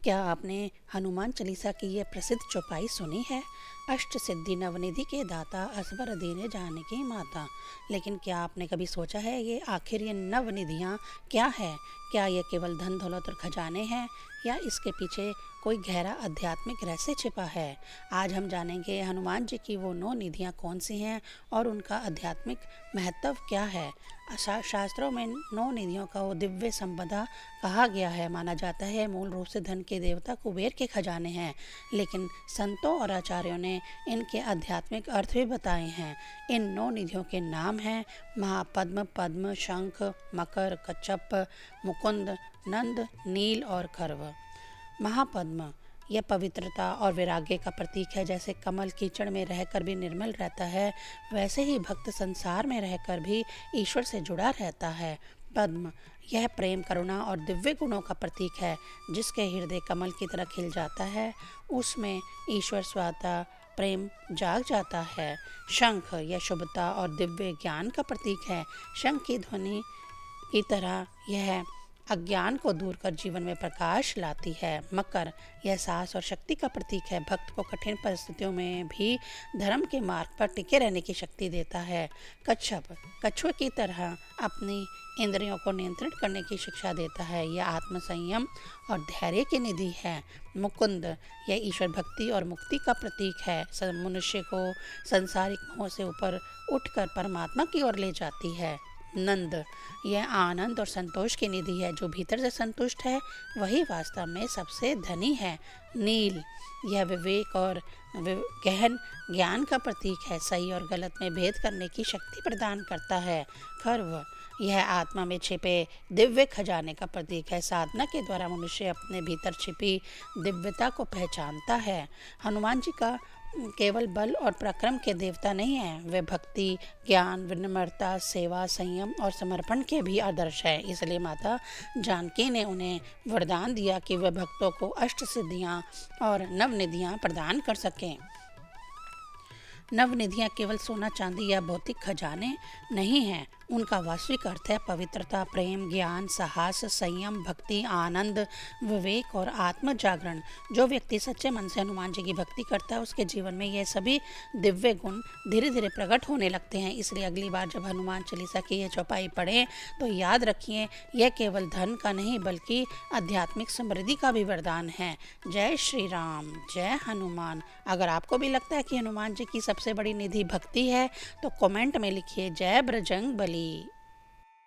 क्या आपने हनुमान चालीसा की ये प्रसिद्ध चौपाई सुनी है? अष्ट सिद्धि नवनिधि के दाता, असबर दीने जानकी माता। लेकिन क्या आपने कभी सोचा है ये आखिर ये नवनिधियाँ क्या है? क्या ये केवल धन दौलत और खजाने हैं या इसके पीछे कोई गहरा आध्यात्मिक रहस्य छिपा है? आज हम जानेंगे हनुमान जी की वो 9 निधियाँ कौन सी हैं और उनका आध्यात्मिक महत्व क्या है। शास्त्रों में 9 निधियों का वो दिव्य संपदा कहा गया है। माना जाता है मूल रूप से धन के देवता कुबेर के खजाने हैं, लेकिन संतों और आचार्यों ने इनके आध्यात्मिक अर्थ भी बताए हैं। इन 9 निधियों के नाम हैं महापद्म, पद्म, शंख, मकर, कच्छप, मुकुंद, नंद, नील और खर्व। महापद्म यह पवित्रता और वैराग्य का प्रतीक है। जैसे कमल कीचड़ में रहकर भी निर्मल रहता है, वैसे ही भक्त संसार में रहकर भी ईश्वर से जुड़ा रहता है। पद्म यह प्रेम, करुणा और दिव्य गुणों का प्रतीक है। जिसके हृदय कमल की तरह खिल जाता है, उसमें ईश्वर स्वतः प्रेम जाग जाता है। शंख यह शुभता और दिव्य ज्ञान का प्रतीक है। शंख की ध्वनि की तरह यह अज्ञान को दूर कर जीवन में प्रकाश लाती है। मकर यह साहस और शक्ति का प्रतीक है। भक्त को कठिन परिस्थितियों में भी धर्म के मार्ग पर टिके रहने की शक्ति देता है। कच्छप कछुए की तरह अपनी इंद्रियों को नियंत्रित करने की शिक्षा देता है। यह आत्म संयम और धैर्य की निधि है। मुकुंद यह ईश्वर भक्ति और मुक्ति का प्रतीक है। मनुष्य को संसारिक मोह से ऊपर उठकर परमात्मा की ओर ले जाती है। नंद यह आनंद और संतोष की निधि है। जो भीतर से संतुष्ट है वही वास्तव में सबसे धनी है। नील यह विवेक और गहन ज्ञान का प्रतीक है। सही और गलत में भेद करने की शक्ति प्रदान करता है। खर्व यह आत्मा में छिपे दिव्य खजाने का प्रतीक है। साधना के द्वारा मनुष्य अपने भीतर छिपी दिव्यता को पहचानता है। हनुमान जी का केवल बल और पराक्रम के देवता नहीं हैं, वे भक्ति, ज्ञान, विनम्रता, सेवा, संयम और समर्पण के भी आदर्श हैं। इसलिए माता जानकी ने उन्हें वरदान दिया कि वे भक्तों को अष्ट सिद्धियाँ और नवनिधियाँ प्रदान कर सकें। नवनिधियाँ केवल सोना चांदी या भौतिक खजाने नहीं हैं। उनका वास्तविक अर्थ है पवित्रता, प्रेम, ज्ञान, साहस, संयम, भक्ति, आनंद, विवेक और आत्म जागरण। जो व्यक्ति सच्चे मन से हनुमान जी की भक्ति करता है, उसके जीवन में ये सभी दिव्य गुण धीरे धीरे प्रकट होने लगते हैं। इसलिए अगली बार जब हनुमान चालीसा की ये चौपाई पढ़ें तो याद रखिए, यह केवल धन का नहीं बल्कि आध्यात्मिक समृद्धि का भी वरदान है। जय श्री राम, जय हनुमान। अगर आपको भी लगता है कि हनुमान जी की सबसे बड़ी निधि भक्ति है तो कमेंट में लिखिए जय बजरंग बली।